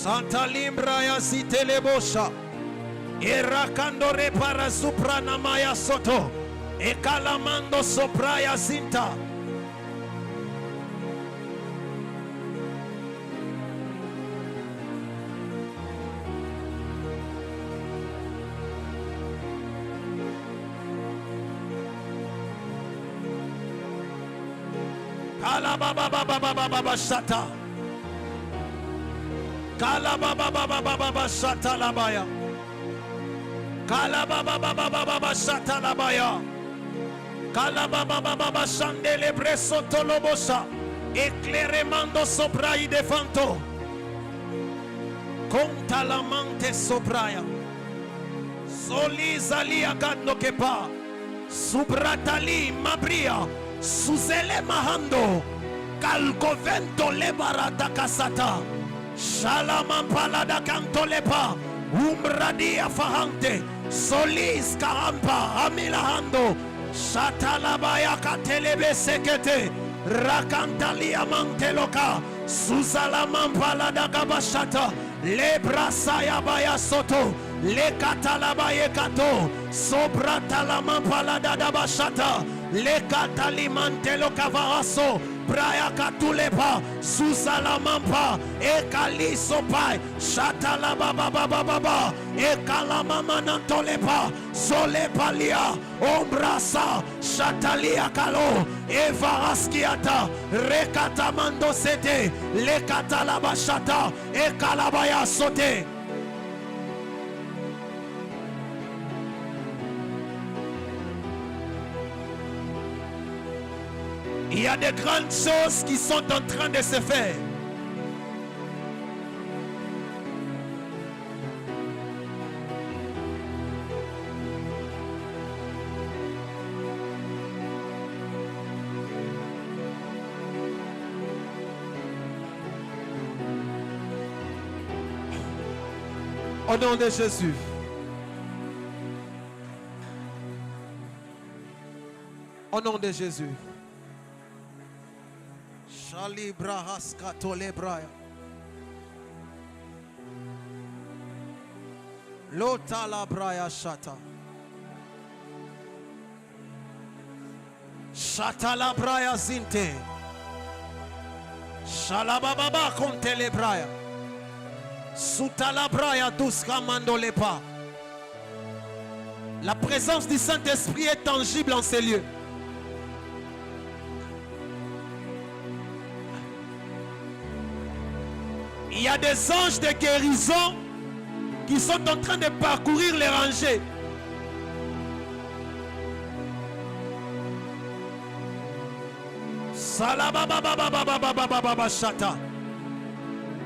Santa Limbra ya Sitelebosha. Irakando repara suprana maya soto. Ekalamando sopraya zinta. Kalababa shata. Kalababa shata labaya. Kalababa shata labaya. Kalababa shandele breso tolobosa. Ecleremando sopra i defanto. Contalamante sopraya. Solizali agando kepa. Subratali mabria. Suzele mahando. Calcovento lebarata casata. Shalamampala da canto lepa. Umbradia fahante. Solis karampa amilahando. Shatalabaya katelebe sekete. Rakantalia manteloka. Suzalamampala da gabashata. Lebrasaya baya soto. Le katalabaye kato. Sobratalampala da dabashata. Le katalimantelo kavaraso. Braya katulepa. Susalamampa. Ekaliso pai. Shatalababababa. Ekalamamamantolepa. Solepalia. Ombrasa. Shatalia kalo. Evaraskiata. Rekatamando sete. Le katalabashata. Ekalabaya sote. Il y a de grandes choses qui sont en train de se faire. Au nom de Jésus. Au nom de Jésus. Shalibra haskatolebraya. Lotalabraya shata. Shatalabraya zinte. Shalababa kontelebraya. Sutalabraya duskamandolepa. La présence du Saint-Esprit est tangible en ces lieux. Il y a des anges de guérison qui sont en train de parcourir les rangées.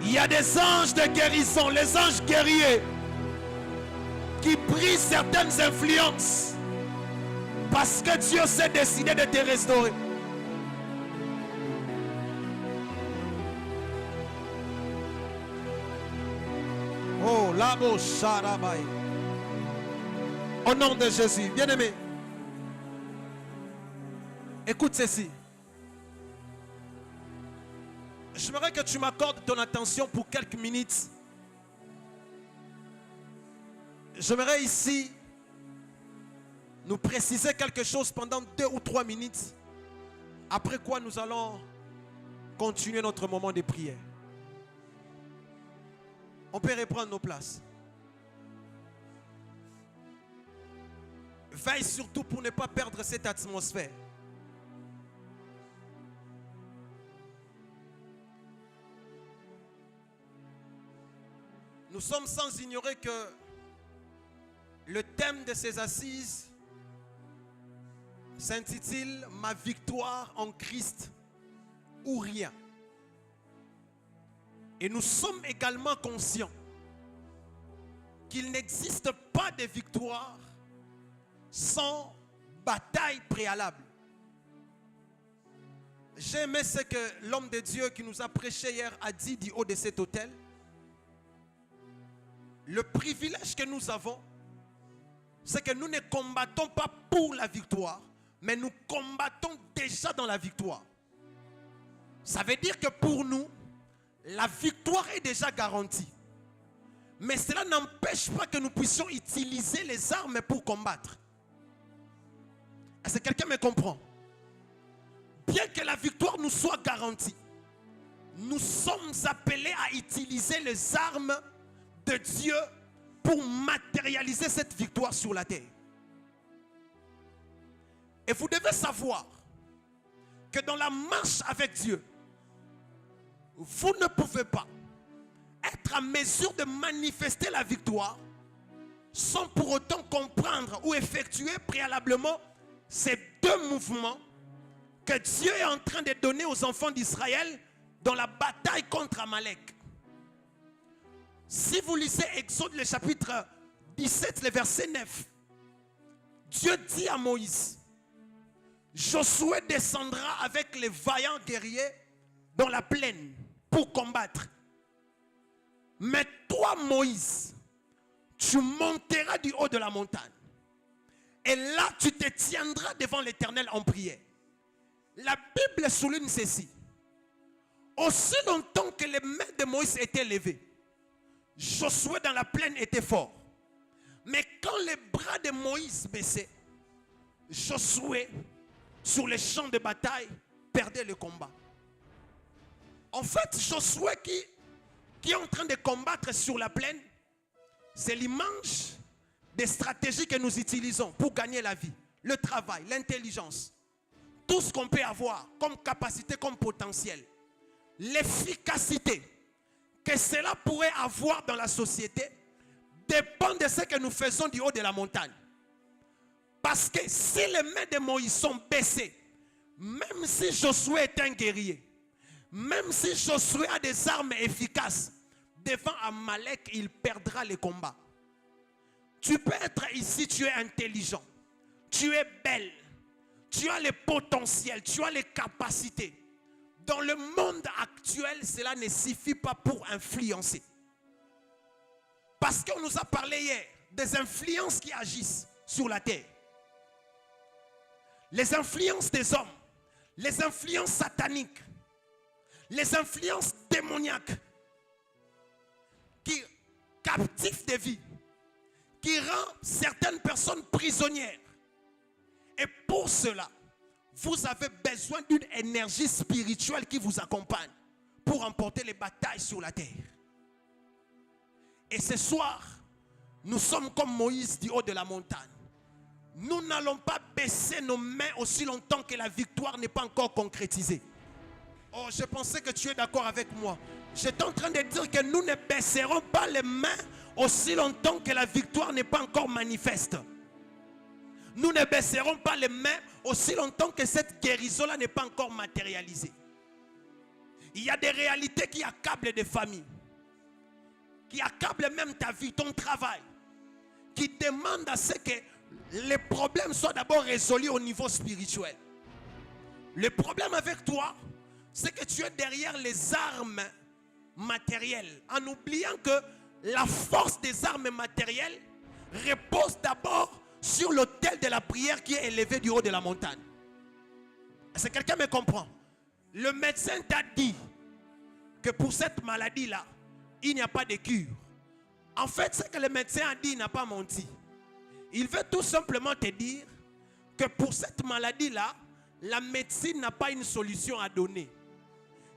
Il y a des anges de guérison, les anges guerriers qui brisent certaines influences parce que Dieu s'est décidé de te restaurer. Oh, labo sharabai. Au nom de Jésus, bien-aimé, écoute ceci. J'aimerais que tu m'accordes ton attention pour quelques minutes. J'aimerais ici nous préciser quelque chose pendant 2 ou 3 minutes. Après quoi nous allons continuer notre moment de prière. On peut reprendre nos places. Veille surtout pour ne pas perdre cette atmosphère. Nous sommes sans ignorer que le thème de ces assises s'intitule « Ma victoire en Christ ou rien ». Et nous sommes également conscients qu'il n'existe pas de victoire sans bataille préalable. J'ai aimé ce que l'homme de Dieu qui nous a prêché hier a dit du haut de cet autel. Le privilège que nous avons, c'est que nous ne combattons pas pour la victoire, mais nous combattons déjà dans la victoire. Ça veut dire que pour nous, la victoire est déjà garantie. Mais cela n'empêche pas que nous puissions utiliser les armes pour combattre. Est-ce que quelqu'un me comprend? Bien que la victoire nous soit garantie, nous sommes appelés à utiliser les armes de Dieu pour matérialiser cette victoire sur la terre. Et vous devez savoir que dans la marche avec Dieu, vous ne pouvez pas être en mesure de manifester la victoire sans pour autant comprendre ou effectuer préalablement ces deux mouvements que Dieu est en train de donner aux enfants d'Israël dans la bataille contre Amalek. Si vous lisez Exode le chapitre 17, le verset 9, Dieu dit à Moïse, Josué descendra avec les vaillants guerriers dans la plaine pour combattre. Mais toi, Moïse, tu monteras du haut de la montagne. Et là, tu te tiendras devant l'Éternel en prière. La Bible souligne ceci. Aussi longtemps que les mains de Moïse étaient levées, Josué dans la plaine était fort. Mais quand les bras de Moïse baissaient, Josué, sur les champs de bataille, perdait le combat. En fait, Josué qui est en train de combattre sur la plaine, c'est l'image des stratégies que nous utilisons pour gagner la vie, le travail, l'intelligence, tout ce qu'on peut avoir comme capacité, comme potentiel. L'efficacité que cela pourrait avoir dans la société dépend de ce que nous faisons du haut de la montagne. Parce que si les mains de Moïse sont baissées, même si Josué est un guerrier, même si Josué a des armes efficaces, devant Amalek, il perdra le combat. Tu peux être ici, tu es intelligent, tu es belle, tu as le potentiel, tu as les capacités. Dans le monde actuel, cela ne suffit pas pour influencer. Parce qu'on nous a parlé hier des influences qui agissent sur la terre. Les influences des hommes, les influences sataniques, les influences démoniaques qui captivent des vies, qui rend certaines personnes prisonnières. Et pour cela, vous avez besoin d'une énergie spirituelle qui vous accompagne pour remporter les batailles sur la terre. Et ce soir, nous sommes comme Moïse du haut de la montagne. Nous n'allons pas baisser nos mains aussi longtemps que la victoire n'est pas encore concrétisée. Oh, je pensais que tu es d'accord avec moi. J'étais en train de dire que nous ne baisserons pas les mains aussi longtemps que la victoire n'est pas encore manifeste. Nous ne baisserons pas les mains aussi longtemps que cette guérison-là n'est pas encore matérialisée. Il y a des réalités qui accablent des familles, qui accablent même ta vie, ton travail, qui demandent à ce que les problèmes soient d'abord résolus au niveau spirituel. Le problème avec toi, c'est que tu es derrière les armes matérielles, en oubliant que la force des armes matérielles repose d'abord sur l'autel de la prière qui est élevé du haut de la montagne. Est-ce que quelqu'un me comprend? Le médecin t'a dit que pour cette maladie-là, il n'y a pas de cure. En fait, ce que le médecin a dit, il n'a pas menti. Il veut tout simplement te dire que pour cette maladie-là, la médecine n'a pas une solution à donner.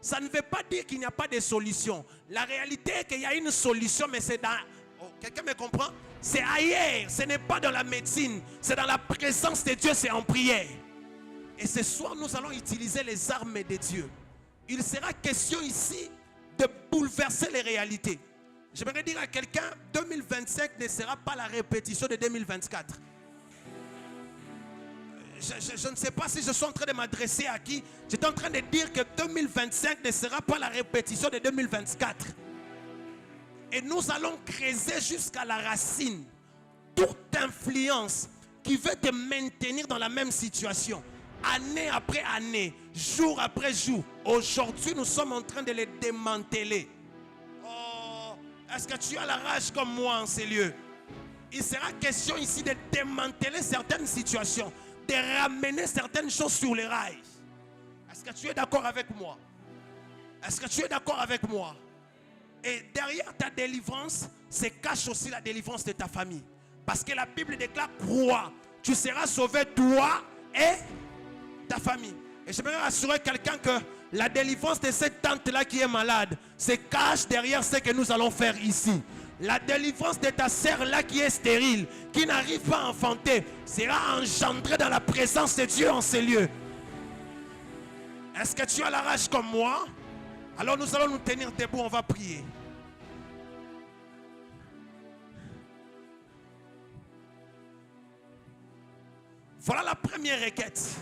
Ça ne veut pas dire qu'il n'y a pas de solution. La réalité est qu'il y a une solution, mais c'est dans... Oh, quelqu'un me comprend? C'est ailleurs, ce n'est pas dans la médecine. C'est dans la présence de Dieu, c'est en prière. Et ce soir, nous allons utiliser les armes de Dieu. Il sera question ici de bouleverser les réalités. J'aimerais dire à quelqu'un, 2025 ne sera pas la répétition de 2024. Je ne sais pas si je suis en train de m'adresser à qui. J'étais en train de dire que 2025 ne sera pas la répétition de 2024. Et nous allons creuser jusqu'à la racine toute influence qui veut te maintenir dans la même situation. Année après année, jour après jour. Aujourd'hui, nous sommes en train de les démanteler. Oh, est-ce que tu as la rage comme moi en ces lieux? Il sera question ici de démanteler certaines situations, de ramener certaines choses sur les rails. Est-ce que tu es d'accord avec moi? Est-ce que tu es d'accord avec moi? Et derrière ta délivrance, se cache aussi la délivrance de ta famille. Parce que la Bible déclare, crois, tu seras sauvé toi et ta famille. Et j'aimerais rassurer quelqu'un que la délivrance de cette tante-là qui est malade se cache derrière ce que nous allons faire ici. La délivrance de ta sœur-là qui est stérile, qui n'arrive pas à enfanter, sera engendrée dans la présence de Dieu en ces lieux. Est-ce que tu as la rage comme moi? Alors nous allons nous tenir debout, on va prier. Voilà la première requête.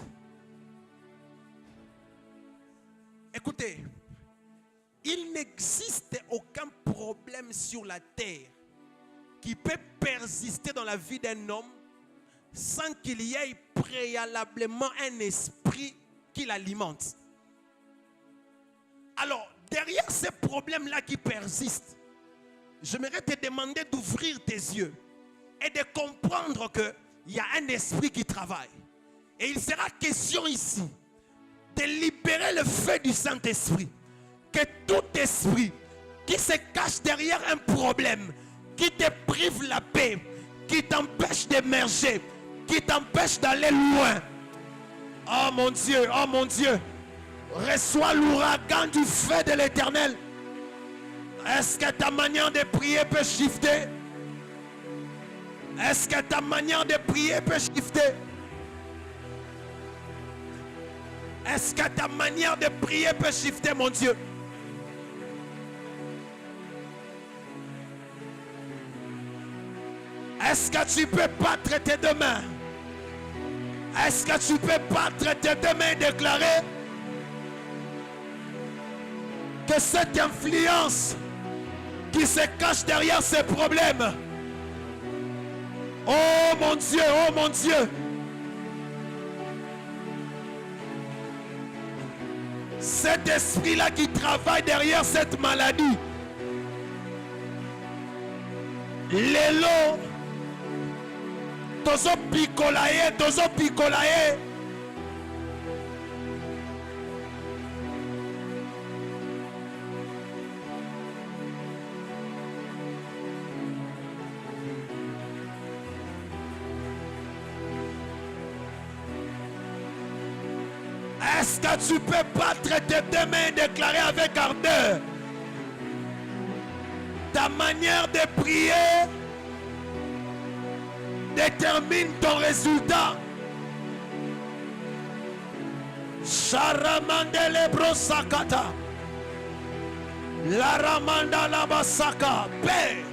Écoutez, il n'existe aucun problème sur la terre qui peut persister dans la vie d'un homme sans qu'il y ait préalablement un esprit qui l'alimente. Alors, derrière ces problèmes-là qui persistent, j'aimerais te demander d'ouvrir tes yeux et de comprendre qu'il y a un esprit qui travaille. Et il sera question ici de libérer le feu du Saint-Esprit. Que tout esprit qui se cache derrière un problème, qui te prive la paix, qui t'empêche d'émerger, qui t'empêche d'aller loin. Oh mon Dieu, reçois l'ouragan du feu de l'Éternel. Est-ce que ta manière de prier peut shifter? Est-ce que ta manière de prier peut shifter? Est-ce que ta manière de prier peut shifter, mon Dieu? Est-ce que tu peux battre tes deux mains? Est-ce que tu peux battre tes deux mains et déclarer que cette influence qui se cache derrière ces problèmes, oh mon Dieu, cet esprit-là qui travaille derrière cette maladie, l'élo, tozo picolaye. Est-ce que tu peux battre tes deux mains et déclarer avec ardeur? Ta manière de prier détermine ton résultat. Sharamandele brosakata. La ramanda la basaka. Paix.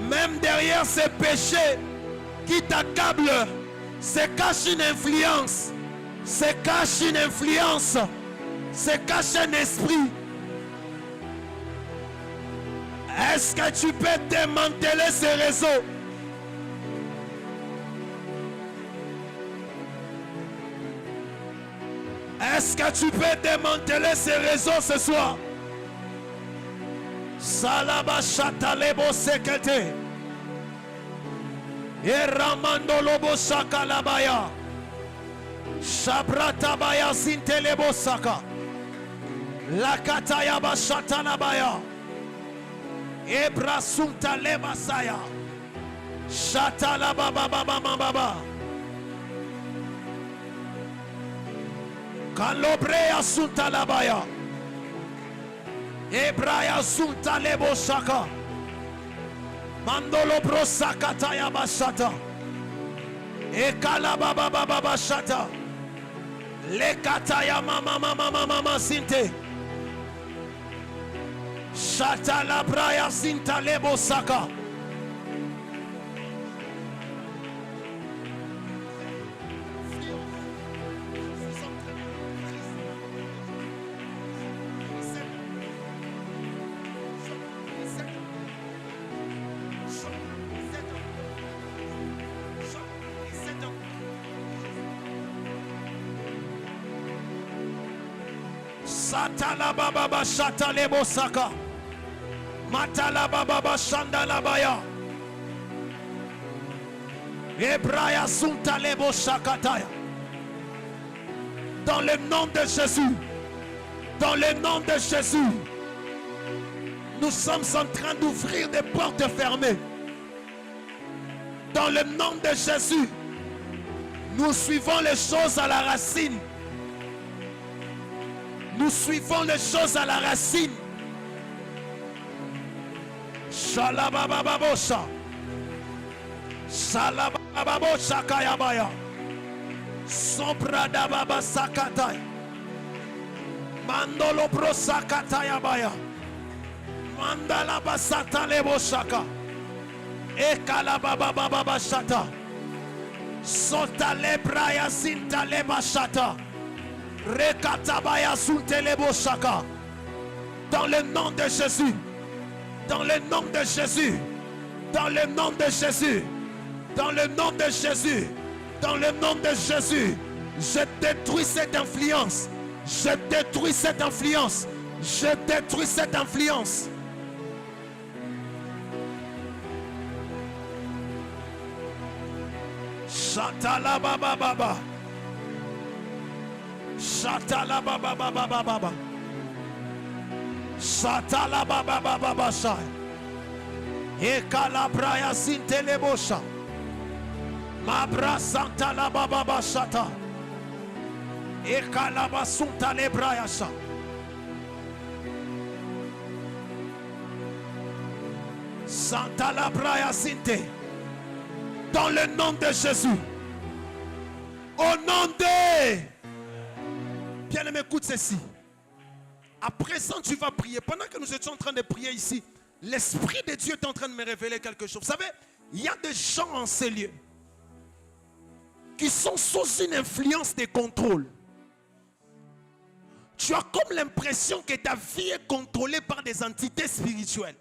Même derrière ces péchés qui t'accablent, se cache une influence. Se cache une influence. Se cache un esprit. Est-ce que tu peux démanteler ce réseau? Est-ce que tu peux démanteler ce réseau ce soir? Salaba chatalebo sekete. Et ramando lobo saka labaya. Shabrata baya sintelebo saka. La kataya ba shatanabaya. Ebra sunta leba saya. Shatala baba baba baba. Kalobrea sunta labaya. Ebraya sunta lebo saka. Mandolo bro sakata ya basata. Ekala baba baba basata. Lekata ya mama mama mama sinte. Shata la braya sinta lebo saka. Satala baba bashata lebo saka. Matala baba bashanda labaya. Ebraya sunta lebo shakataya. Dans le nom de Jésus, Dans le nom de Jésus, nous sommes en train d'ouvrir des portes fermées. Dans le nom de Jésus, nous suivons les choses à la racine. Nous suivons les choses à la racine. Shalabababosha. Shalabababosha kayabaya. Sobrada baba sakatai. Mandolo bro sakatayabaya. Mandala basata lebo shaka. Ekala baba baba shata. Sota lebraya sinta leba shata. Rekatabaya sunte lebo shaka. Dans le nom de Jésus. Dans le nom de Jésus. Dans le nom de Jésus. Dans le nom de Jésus. Dans le nom de Jésus. Je détruis cette influence. Je détruis cette influence. Je détruis cette influence. Shatala baba baba. Shatala baba baba baba. Shatala baba baba baba. Ekala braya sintele bosha. Mabra santa la baba bashata. Ekala basunta le braya sha. Santa la braya sinte. Dans le nom de Jésus. Au nom de... Bien-aimé, écoute ceci. À présent, tu vas prier. Pendant que nous étions en train de prier ici, l'Esprit de Dieu est en train de me révéler quelque chose. Vous savez, il y a des gens en ces lieux qui sont sous une influence de contrôle. Tu as comme l'impression que ta vie est contrôlée par des entités spirituelles.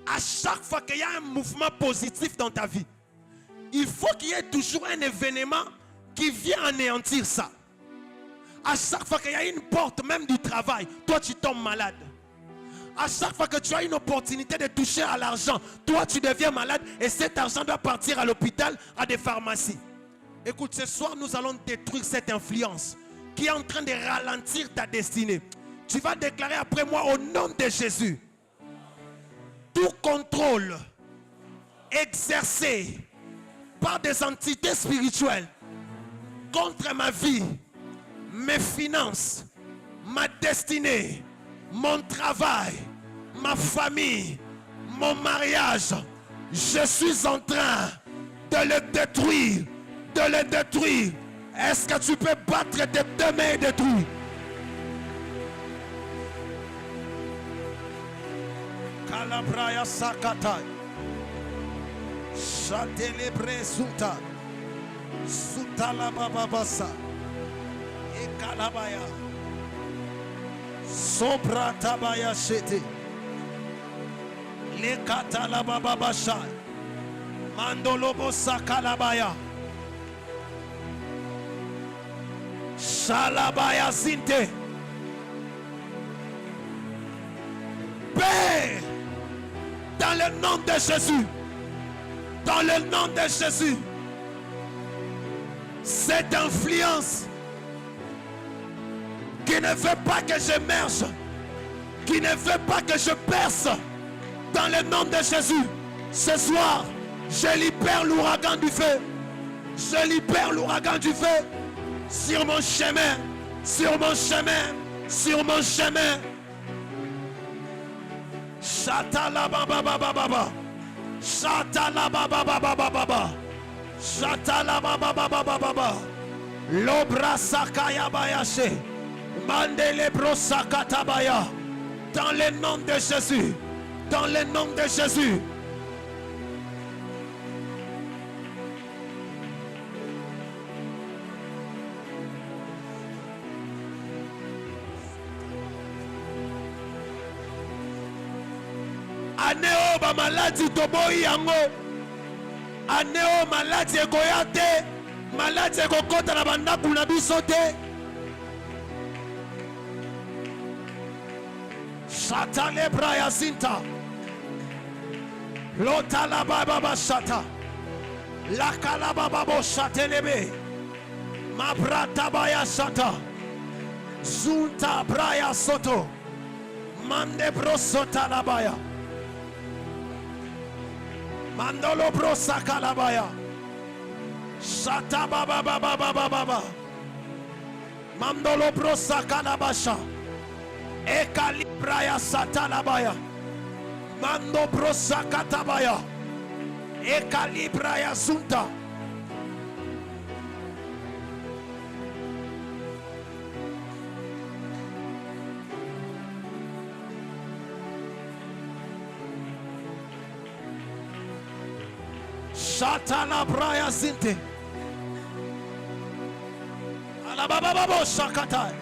À chaque fois qu'il y a un mouvement positif dans ta vie, il faut qu'il y ait toujours un événement qui vient anéantir ça. À chaque fois qu'il y a une porte, même du travail, toi tu tombes malade. À chaque fois que tu as une opportunité de toucher à l'argent, toi tu deviens malade et cet argent doit partir à l'hôpital, à des pharmacies. Écoute, ce soir nous allons détruire cette influence qui est en train de ralentir ta destinée. Tu vas déclarer après moi au nom de Jésus. Tout contrôle exercé par des entités spirituelles contre ma vie, mes finances, ma destinée, mon travail, ma famille, mon mariage, je suis en train de le détruire, de le détruire. Est-ce que tu peux battre tes deux mains et détruire? Kalabraya sakata. Chatelebre suta. Suta la bababasa. E kalabaya. Sobra tabaya shete. Le katala bababasha. Mandolobo sakalabaya. Shalabaya sinte. Père, dans le nom de Jésus, dans le nom de Jésus, cette influence qui ne veut pas que j'émerge, qui ne veut pas que je perce, dans le nom de Jésus, ce soir, je libère l'ouragan du feu. Je libère l'ouragan du feu sur mon chemin, sur mon chemin, sur mon chemin. Shatala baba baba baba. Shatala baba baba baba. Shatala baba baba baba. L'obra sakaya bayashe. Mandele bro sakatabaya. Dans le nom de Jésus. Dans le nom de Jésus. Aneo ba maladi toboyi yango. Aneo maladi ekoya te. Maladi ekokota na bandaku na biso te. Shata lebra ya sinta. Lota la baba bashata. La kalaba babo shatelebe. Mabrata baya shata. Zunta Braya Soto. Mande Brosota Labaya. Mandolo Brosa Kalabaya. Shata Baba Baba Baba Baba. Mandolo Brosa Kalabasha. Ekali Braya Satalabaya. Mando Brosa Katabaya. Ekali Braya Zunta. Shatala Braya Zinte. Alabababo Shakata.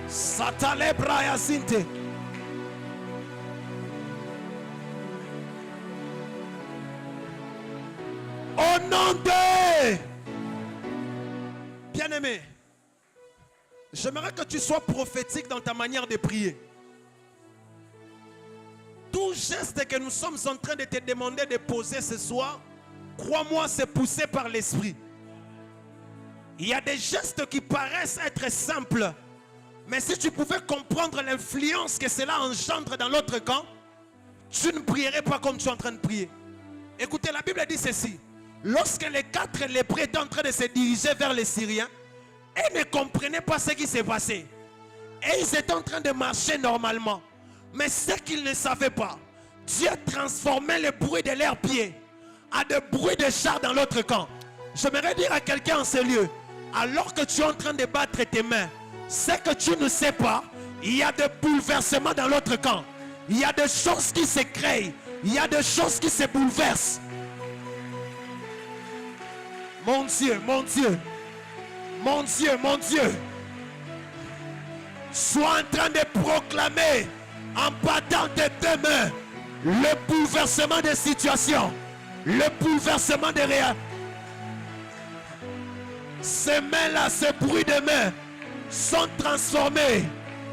Satale Braya Zinte. Au nom de... Bien-aimé, j'aimerais que tu sois prophétique dans ta manière de prier. Tout geste que nous sommes en train de te demander de poser ce soir, crois-moi, c'est poussé par l'esprit. Il y a des gestes qui paraissent être simples, mais si tu pouvais comprendre l'influence que cela engendre dans l'autre camp, tu ne prierais pas comme tu es en train de prier. Écoutez, la Bible dit ceci. Lorsque les 4 lépreux étaient en train de se diriger vers les Syriens, ils ne comprenaient pas ce qui s'est passé. Et ils étaient en train de marcher normalement. Mais ce qu'ils ne savaient pas, Dieu transformait le bruit de leurs pieds à de bruits de chars dans l'autre camp. J'aimerais dire à quelqu'un en ce lieu, alors que tu es en train de battre tes mains, ce que tu ne sais pas, il y a des bouleversements dans l'autre camp. Il y a des choses qui se créent. Il y a des choses qui se bouleversent. Mon Dieu, mon Dieu, mon Dieu, mon Dieu. Sois en train de proclamer en battant tes deux mains le bouleversement des situations, le bouleversement des réalités. Ces mains-là, ces bruits de mains sont transformés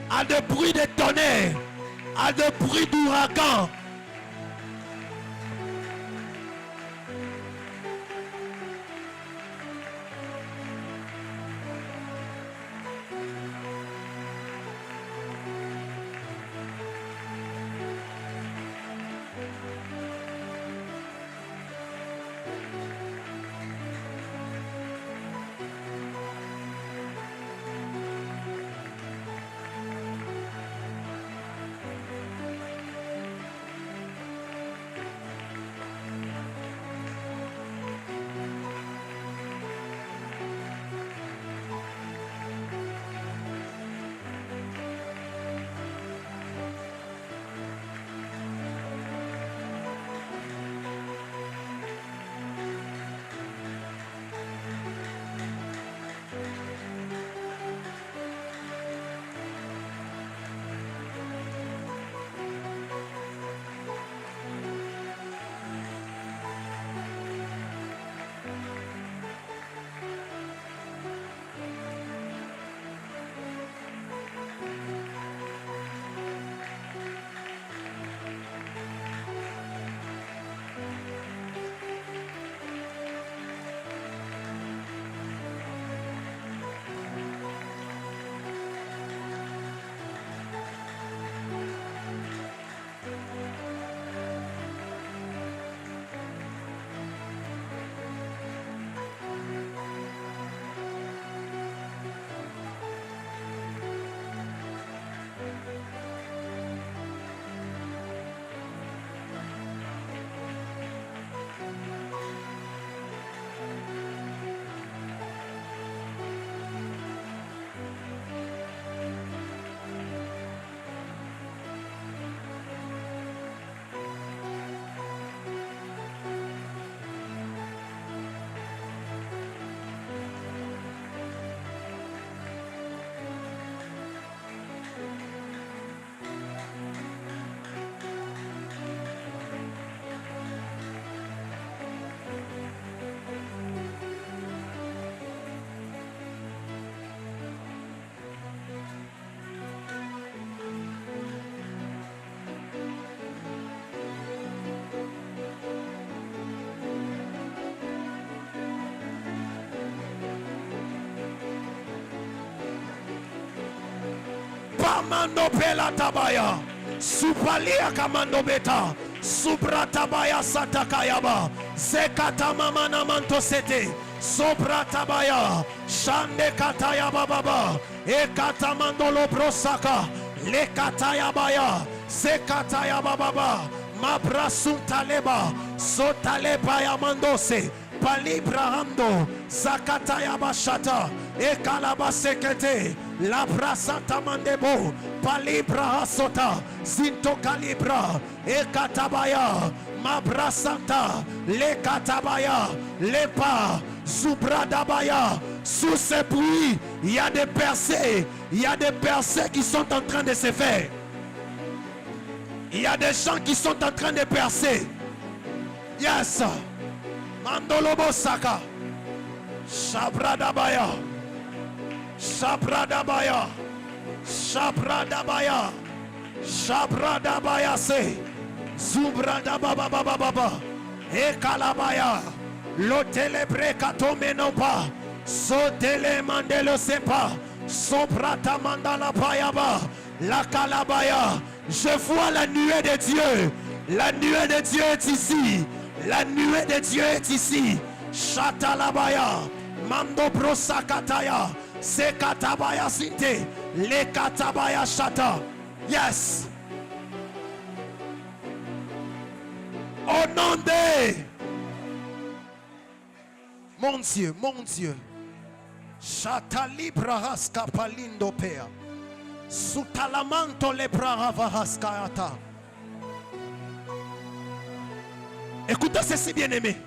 à des bruits de tonnerre, à des bruits d'ouragan. Pamando pela tabaya. Supalia kamando beta. Subratabaya satakayaba. Zekata mamana mantosete. Sobratabaya. Shande kataya bababa. Ekatamandolo brosaka. Lekataya baya. Zekataya bababa. Mabrasuntaleba. Sotaleba yamandose. Palibrahando. Zakataya bashata. Ekalaba sekete. Labra santa mandebo. Palibra sota. Zinto calibra. Ekatabaya. Mabra santa. Lekatabaya. Lepa. Zubradabaya. Sous ces bruits, il y a des percées. Il y a des percées qui sont en train de se faire. Il y a des gens qui sont en train de percer. Yes. Mandolobo Saka. Shabradabaya. Shabradabaya. Shabradabaya. Shabradabaya se. Zubradababa. Ekalabaya. L'hôtel brekato menopa. Sotele mandelo sepa. Soprata mandala payaba. La calabaya. Je vois la nuée de Dieu. La nuée de Dieu est ici. La nuée de Dieu est ici. Chatalabaya. Mando brosakataya. Sekatabaya sinte. Le katabaya chata. Yes. Au nom de mon Dieu, mon Dieu. Chatalibra palindo pea. Sutalamanto lebra vahaskayata. Écoutez ceci, bien-aimé.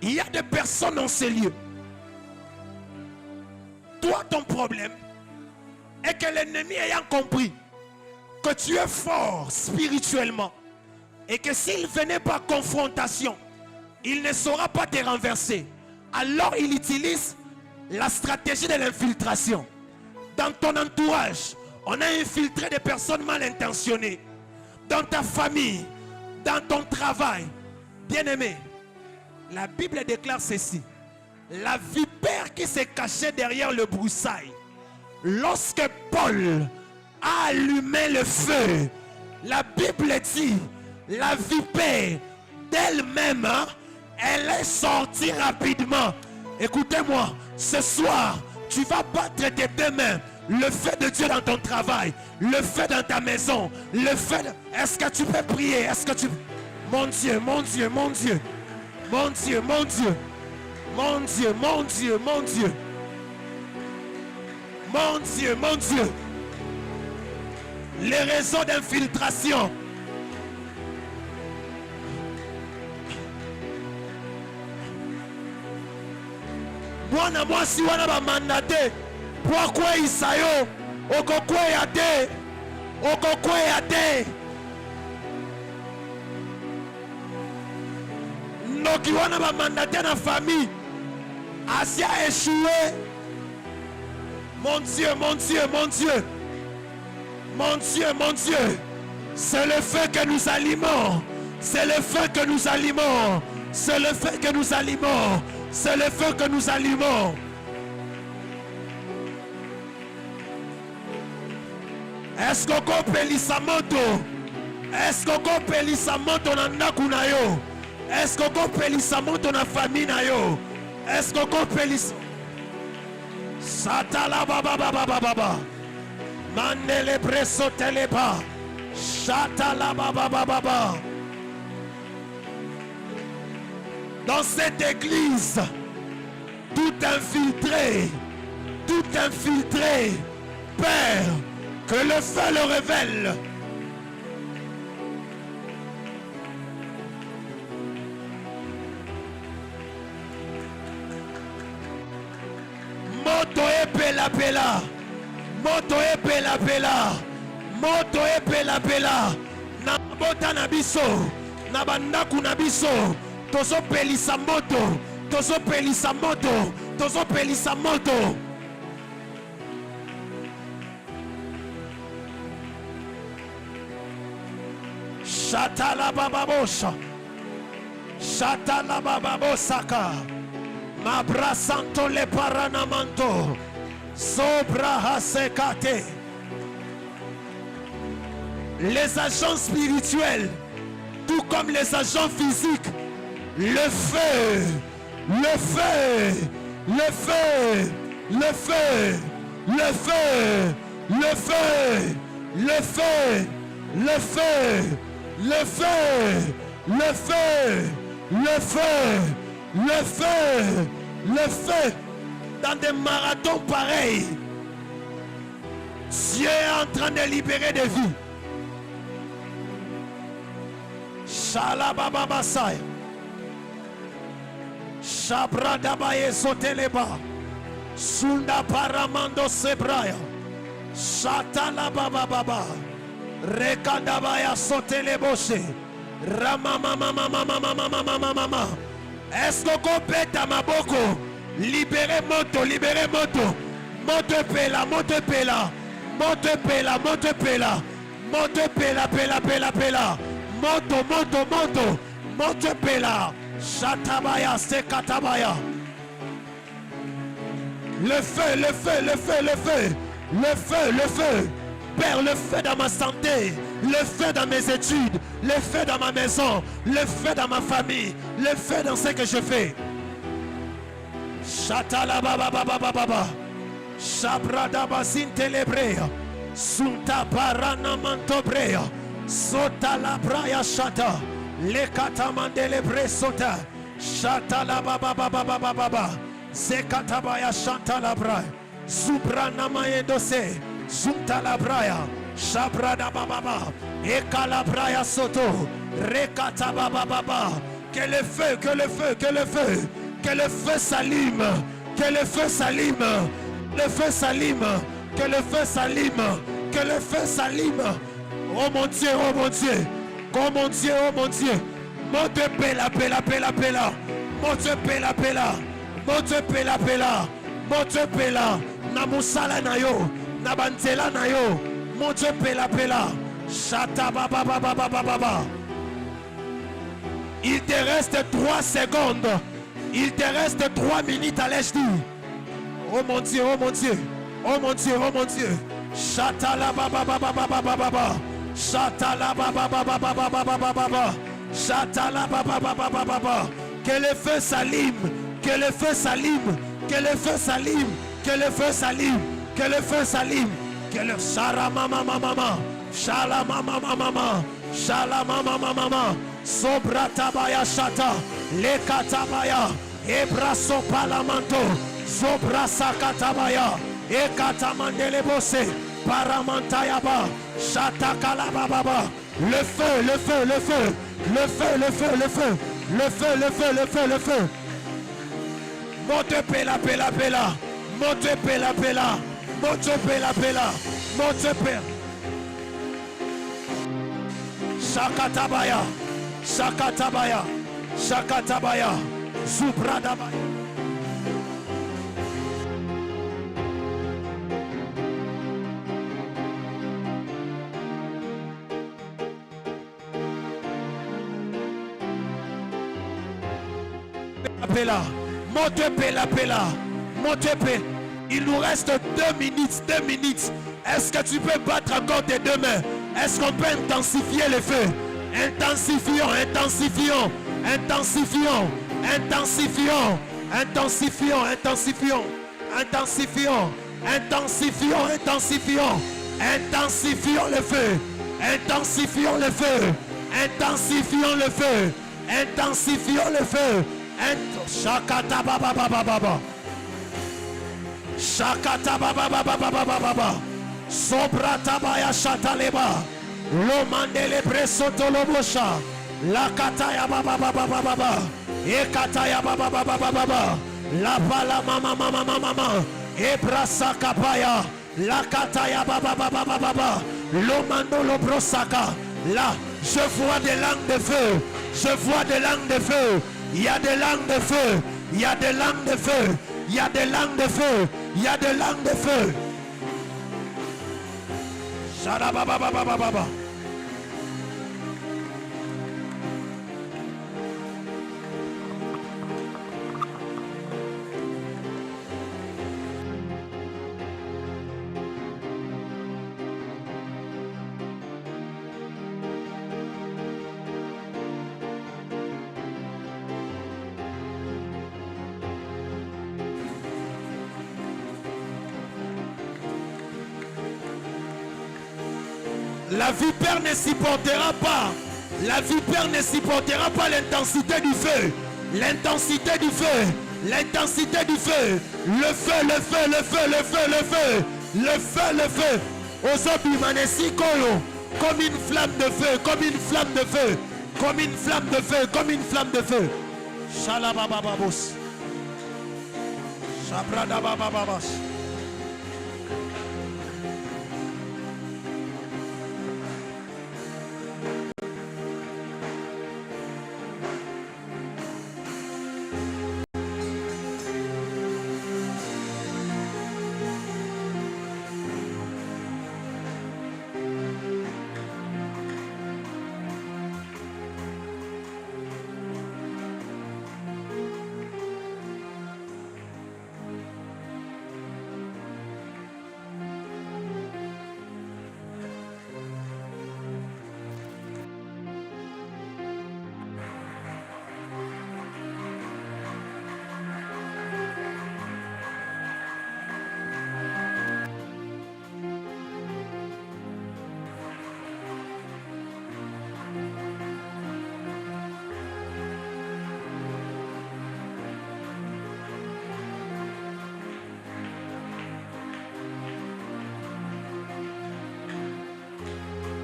Il y a des personnes dans ces lieux. Toi, ton problème est que l'ennemi ayant compris que tu es fort spirituellement et que s'il venait par confrontation, il ne saura pas te renverser. Alors il utilise la stratégie de l'infiltration. Dans ton entourage, on a infiltré des personnes mal intentionnées. Dans ta famille, dans ton travail. Bien-aimé, la Bible déclare ceci. La vipère qui s'est cachée derrière le broussailles. Lorsque Paul a allumé le feu, la Bible dit, la vipère d'elle-même, elle est sortie rapidement. Écoutez-moi, ce soir, tu vas battre tes deux mains. Le feu de Dieu dans ton travail, le feu dans ta maison, le feu. Est-ce que tu peux prier? Est-ce que tu... Mon Dieu, mon Dieu, mon Dieu, mon Dieu, mon Dieu, mon Dieu, mon Dieu, mon Dieu, mon Dieu, mon Dieu. Les réseaux d'infiltration. Moi si wana ba mandate. Pourquoi Isayo? Okokwe yate. Okokwe yate. Noki wana ba mandate na famille. Asia échoué. Mon Dieu, mon Dieu, mon Dieu. Mon Dieu, mon Dieu. C'est le feu que nous allumons. C'est le feu que nous allumons. C'est le feu que nous allumons. C'est le feu que nous allumons. Est-ce qu'on peut lisamoto? Est-ce qu'on peut lisamoto na ndaku na yo? Est-ce qu'on peut lisamoto na famille na yo? Est-ce qu'on peut lis... Satala baba baba baba. Mandele preso teleba. Satala baba baba. Dans cette église, tout infiltré, Père, que le feu le révèle. Moto e pela pela, moto e pela pela, moto e pela pela. Na bota na biso, na bandaku na biso. Tozo pelisa moto, tozo pelisa moto, tozo pelisa moto. Shatala bababosha, shatala bababosaka, mabrasanto le paranamanto, Sobra hasekate. Les agents spirituels, tout comme les agents physiques, le feu, le feu, le feu, le feu, le feu, le feu, le feu, le feu, le feu, le feu, le feu, le feu, le feu. Dans des marathons pareils, Dieu est en train de libérer des vies. Shalabababasai. Shabradabaye soteleba. Sunda paramando sebraya. Shatalabababa. Rekadabaya soteleboshe. Ramamamamamamamamamamamama. Est-ce qu'on peut à ma boko? Libérez moto, libérez moto. Moto pela, moto pela. Moto pela, moto pela. Moto pela, pela, pela, pela. Moto, moto, moto. Moto pela. Shatabaya, sekatabaya. Le feu, le feu, le feu, le feu. Le feu, le feu. Père, le feu dans ma santé. Le feu dans mes études. Le feu dans ma maison. Le feu dans ma famille. Le feu dans ce que je fais. Shatala baba baba baba baba. Shabrada basin telebrea. Sunta parana mantobrea. Sota la braya shata. Le katamandele bre sota. Shatala baba baba baba baba. Zekatabaya shanta la braya. Zubrana maendose. Zunta la braya. Shabrada baba baba. Ekala braya soto. Rekata baba baba. Que le feu, que le feu, que le feu. Que le feu s'allume, que le feu s'allume, le feu s'allume, que le feu s'allume, que le feu s'allume. Oh mon Dieu, oh mon Dieu, oh mon Dieu, oh mon Dieu. Monte pela, pela, pela, pela. Monte pela, pela. Monte pela, pela. Monte pela. Namusala na yo, nabantela na yo. Monte pela, pela. Chata baba baba baba baba. Il te reste 3 secondes. Il te reste 3 minutes à l'âge. Oh mon Dieu, oh mon Dieu, oh mon Dieu, oh mon Dieu. Chatala baba baba baba baba. Chatala baba baba baba baba baba. Chatala baba baba baba. Que le feu s'allume, que le feu s'allume, que le feu s'allume, que le feu s'allume, que le feu s'allume, que le sharama mama mama, shalama mama mama, shalama mama mama. Sobratabaya shata, lekatabaya, ebraso palamanto, sobrasa katabaya, ekatamandele bose, paramantayaba, shata kalababa. Le feu, le feu, le feu, le feu, le feu, le feu, le feu, le feu, le feu, le feu. Monte pela pela pela, monte pela pela, monte pela pela, monte pela. Shakatabaya. Shakatabaya, Shakatabaya, Zubradabaya. Pela, monte pela pela, monte pela. Il nous reste 2 minutes, 2 minutes. Est-ce que tu peux battre encore tes 2 mains? Est-ce qu'on peut intensifier le feu? Intensifions, intensifions, intensifions, intensifions, intensifions, intensifions, intensifions, intensifions, intensifions, intensifions le feu, intensifions le feu, intensifions le feu, intensifions le feu. Shakata baba baba baba, Shakata baba baba baba baba, Sobrata baya shataleba. Lomandele presoto lobosha. La kataya baba baba baba. E kataya baba baba baba. La bala mama mama mama. E brasa kapaya. La kataya baba baba baba. Lomando lobrosaka. Là, je vois des langues de feu. Je vois des langues de feu. Il y a des langues de feu. Il y a des langues de feu. Il y a des langues de feu. Il y a des langues de feu. Sharabababababa. La vipère ne supportera pas. La vipère ne supportera pas l'intensité du feu. L'intensité du feu. L'intensité du feu. Le feu, le feu, le feu, le feu, le feu. Le feu, le feu. Ozobimanesi koyo. Comme une flamme de feu. Comme une flamme de feu. Comme une flamme de feu. Comme une flamme de feu. Shalababababos. Shabradababababas.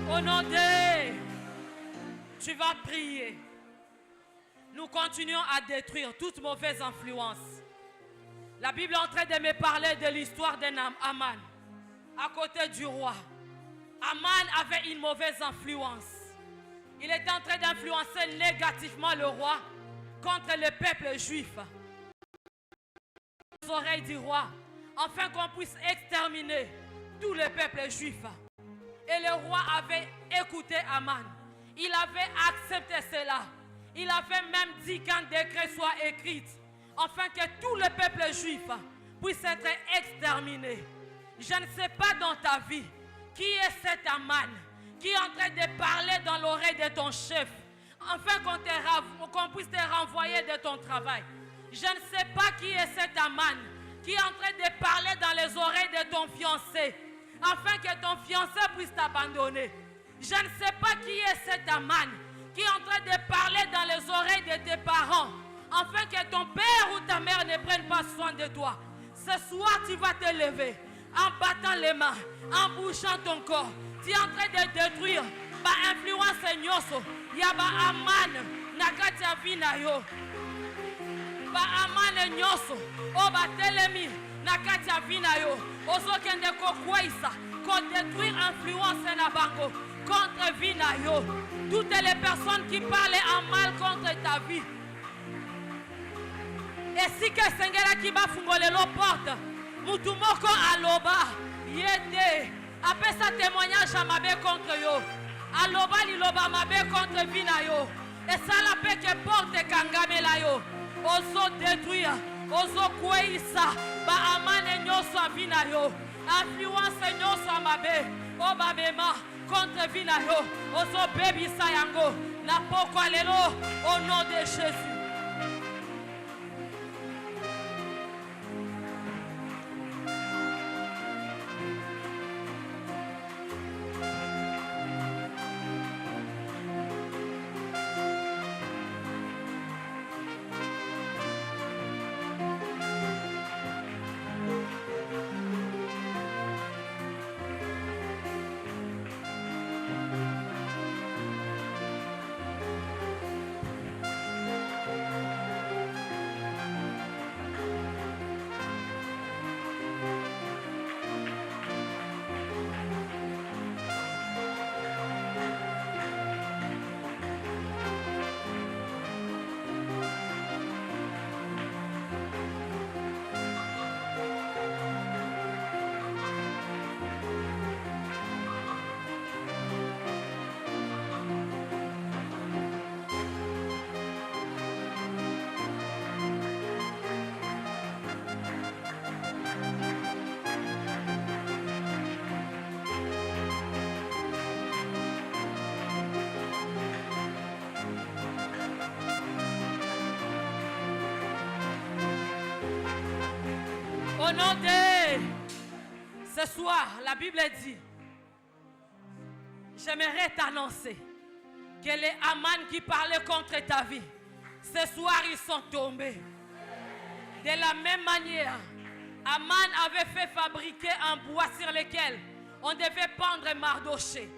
Au nom de, tu vas prier. Nous continuons à détruire toute mauvaise influence. La Bible est en train de me parler de l'histoire d'un Aman à côté du roi. Aman avait une mauvaise influence. Il était en train d'influencer négativement le roi contre le peuple juif. Aux oreilles du roi, afin qu'on puisse exterminer tout le peuple juif. Et le roi avait écouté Aman. Il avait accepté cela. Il avait même dit qu'un décret soit écrit, afin que tout le peuple juif puisse être exterminé. Je ne sais pas dans ta vie qui est cet Aman qui est en train de parler dans l'oreille de ton chef, afin qu'on puisse te renvoyer de ton travail. Je ne sais pas qui est cet Aman qui est en train de parler dans les oreilles de ton fiancé, afin que ton fiancé puisse t'abandonner. Je ne sais pas qui est cet Aman qui est en train de parler dans les oreilles de tes parents, afin que ton père ou ta mère ne prenne pas soin de toi. Ce soir, tu vas te lever en battant les mains, en bouchant ton corps. Tu es en train de détruire ba influence nyoso. Yaba Aman nakati ya vina yo. Ba Aman nyoso. O ba telemi nakati ya vina yo. Ozo kende ko kwaisa ko détruire influence na bango contre vina yo. Toutes les personnes qui parlent en mal contre ta vie. Et si que Sengera qui va fungole lo porte, mutumoko aloba yete apesa témoignage à mabe contre yo. Aloba liloba mabe contre vina yo. Et ça la paix que porte kangamela yo. Oso détruire, oso kweisa ba amane nyoso vina yo. Influence nyoso mabe, o babema contre vina yo. Oso baby sayango na poko lelo au nom de Jésus. Au nom de ce soir, la Bible dit, J'aimerais t'annoncer que les Aman qui parlaient contre ta vie, ce soir ils sont tombés. De la même manière, Aman avait fait fabriquer un bois sur lequel on devait pendre Mardoché.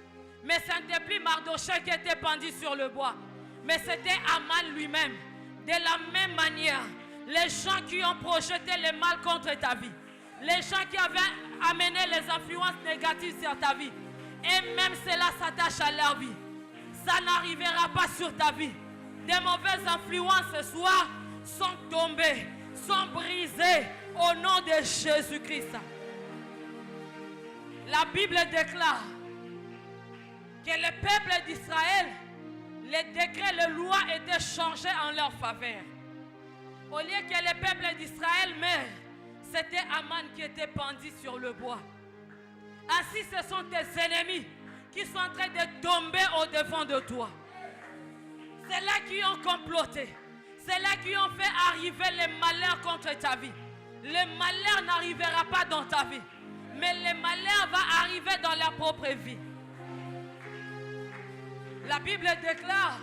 Mais ce n'était plus Mardoché qui était pendu sur le bois, mais c'était Aman lui-même. De la même manière, les gens qui ont projeté le mal contre ta vie, les gens qui avaient amené les influences négatives sur ta vie, et même cela s'attache à leur vie, ça n'arrivera pas sur ta vie. Des mauvaises influences ce soir sont tombées, sont brisées au nom de Jésus-Christ. La Bible déclare que le peuple d'Israël, les décrets, les lois étaient changés en leur faveur. Au lieu que le peuple d'Israël meure, c'était Aman qui était pendu sur le bois. Ainsi, ce sont tes ennemis qui sont en train de tomber au-devant de toi. C'est là qui ont comploté. C'est là qui ont fait arriver les malheurs contre ta vie. Le malheur n'arrivera pas dans ta vie, mais le malheur va arriver dans la propre vie. La Bible déclare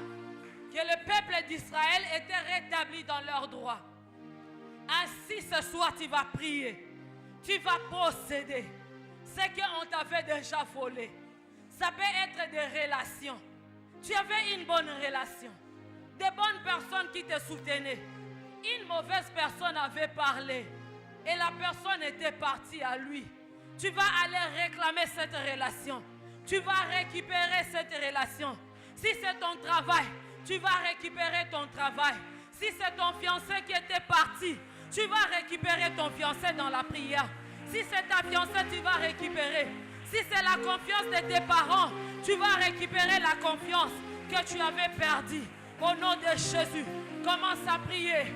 que le peuple d'Israël était rétabli dans leurs droits. Ainsi, ce soir, tu vas prier. Tu vas posséder ce qu'on t'avait déjà volé. Ça peut être des relations. Tu avais une bonne relation. Des bonnes personnes qui te soutenaient. Une mauvaise personne avait parlé. Et la personne était partie à lui. Tu vas aller réclamer cette relation. Tu vas récupérer cette relation. Si c'est ton travail, tu vas récupérer ton travail. Si c'est ton fiancé qui était parti, tu vas récupérer ton fiancé dans la prière. Si c'est ta fiancée, tu vas récupérer. Si c'est la confiance de tes parents, tu vas récupérer la confiance que tu avais perdue. Au nom de Jésus, commence à prier.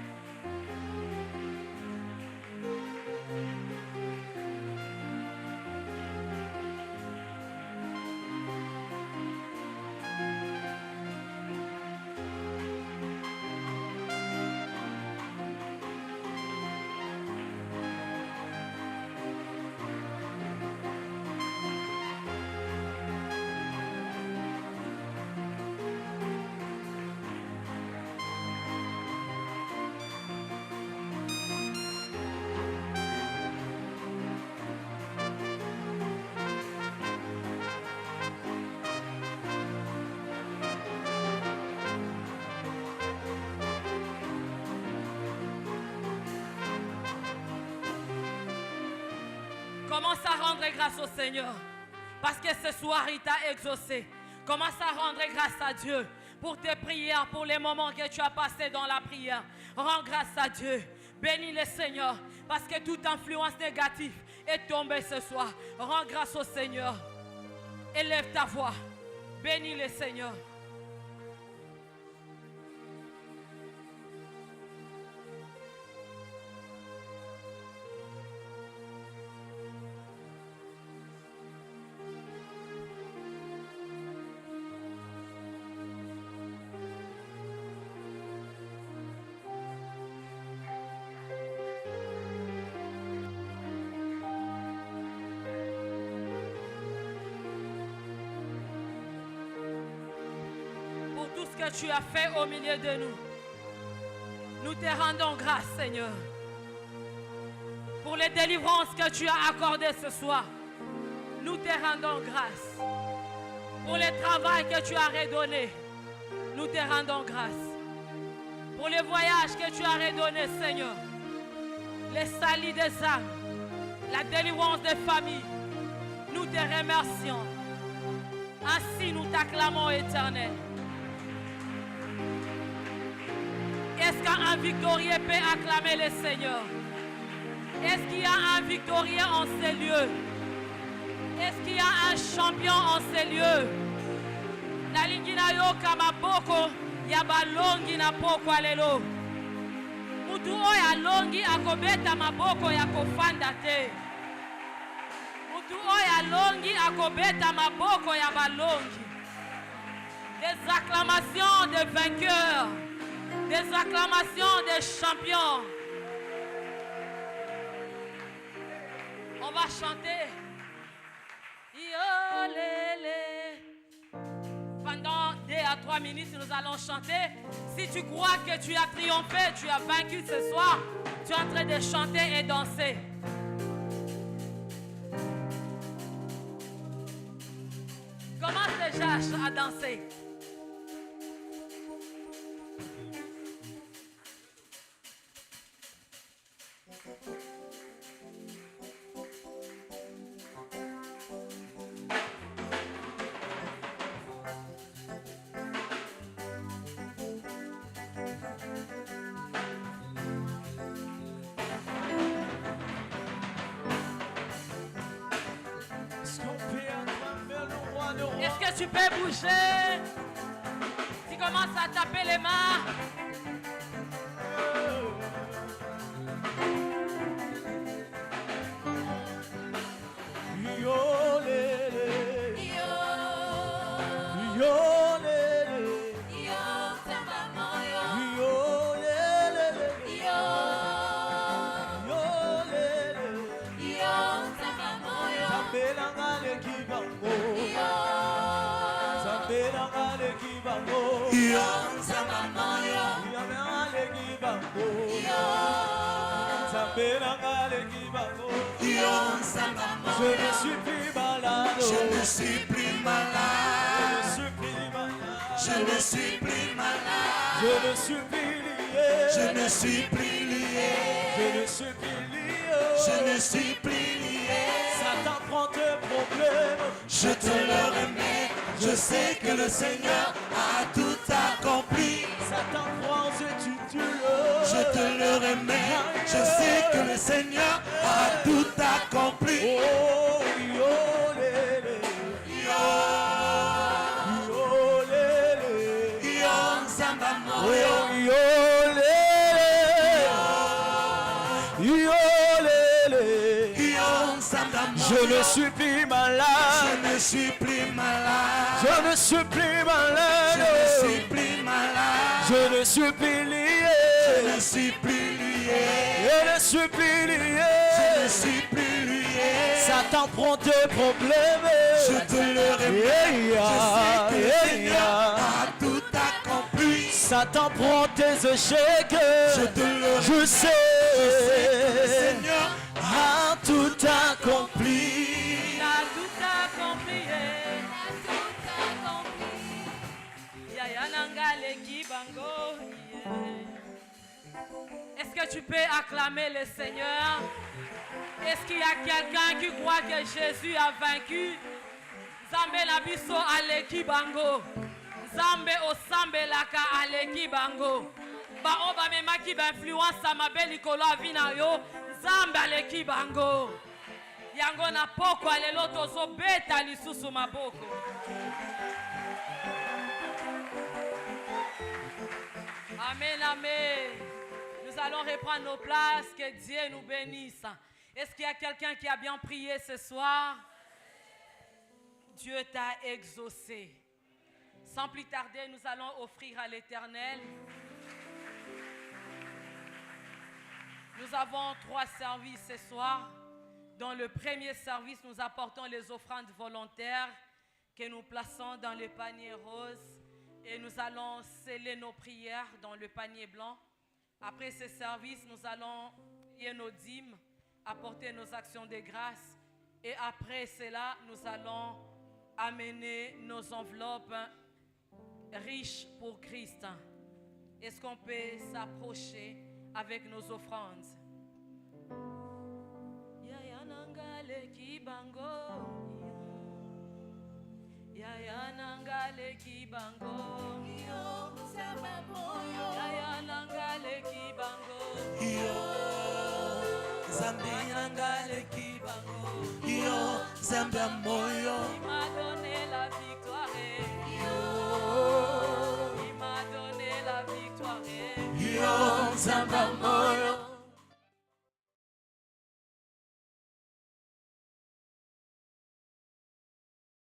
Commence à rendre grâce au Seigneur. Parce que ce soir, il t'a exaucé. Commence à rendre grâce à Dieu pour tes prières, pour les moments que tu as passés dans la prière. Rends grâce à Dieu. Bénis le Seigneur. Parce que toute influence négative est tombée ce soir. Rends grâce au Seigneur. Élève ta voix. Bénis le Seigneur. Que tu as fait au milieu de nous. Nous te rendons grâce, Seigneur, pour les délivrances que tu as accordées ce soir. Nous te rendons grâce pour le travail que tu as redonné. Nous te rendons grâce pour les voyages que tu as redonnés, Seigneur, les salis des âmes, la délivrance des familles. Nous te remercions. Ainsi nous t'acclamons, Éternel. Est-ce qu'un victorieux peut acclamer le Seigneur? Est-ce qu'il y a un victorieux en ces lieux? Est-ce qu'il y a un champion en ces lieux? Nalingina yo kamaboko ya balongi na poko alelo. Mutu oya longi akobeta maboko ya kofanda te. Mutu oya longi akobeta maboko ya balongi. Des acclamations de vainqueurs. Des acclamations des champions. On va chanter. Yo lele, a 3 minutes, nous allons chanter. Si tu crois que tu as triomphé, tu as vaincu ce soir, tu es en train de chanter et danser. Commence déjà à danser. Est-ce que tu peux bouger? Tu commences à taper les mains. Je ne suis plus malade. Je ne suis plus malade. Je ne suis plus malade. Je ne suis plus lié. Je ne suis plus lié. Je ne suis plus lié. Je ne suis plus lié. Satan prend tes problèmes. Je te le remets. Je sais que le Seigneur a tout accompli. Satan prend ce tutu. Je te le remets. Je sais que le Seigneur a tout accompli. Oh, yo, lé, lé. Yo, lé, lé. Yo, Nzamba moyo. Oh, yo, lé, lé. Yo, lé, lé. Yo, Nzamba moyo. Je ne suis plus malade. Je ne suis plus malade. Je ne suis plus malade. Je ne suis plus malade. Je ne suis plus lié. Je ne suis plus lié. Je ne suis plus lié. Je ne suis plus lié. Satan prend tes problèmes. Je te le remets. Je sais que le Seigneur a tout accompli. Satan prend tes échecs. Je te le remets. Je sais que le Seigneur a tout accompli. Il a tout accompli. Yaya nangale kibango. Est-ce que tu peux acclamer le Seigneur? Est-ce qu'il y a quelqu'un qui croit que Jésus a vaincu? Zambe la biso aleki bango. Zambe osambe laka aleki bango. Ba oba memaki ba influence a mabeli kolo avina yo. Zambe aleki bango. Yango na poko alelo tozo beta lisusu maboko. Amen, amen. Nous allons reprendre nos places. Que Dieu nous bénisse. Est-ce qu'il y a quelqu'un qui a bien prié ce soir? Dieu t'a exaucé. Sans plus tarder, nous allons offrir à l'Éternel. Nous avons 3 services ce soir. Dans le premier service, nous apportons les offrandes volontaires que nous plaçons dans le panier rose. Et nous allons sceller nos prières dans le panier blanc. Après ce service, nous allons payer nos dîmes, apporter nos actions de grâce. Et après cela, nous allons amener nos enveloppes riches pour Christ. Est-ce qu'on peut s'approcher avec nos offrandes? Yaya nangale kibango. Yo, Nzamba moyo. Yaya nangale kibango. Yo, Nzambe nangale kibango. Yo, Nzamba moyo. Il m'a donné la victoire. Yo, il m'a donné la victoire. Yo, Nzamba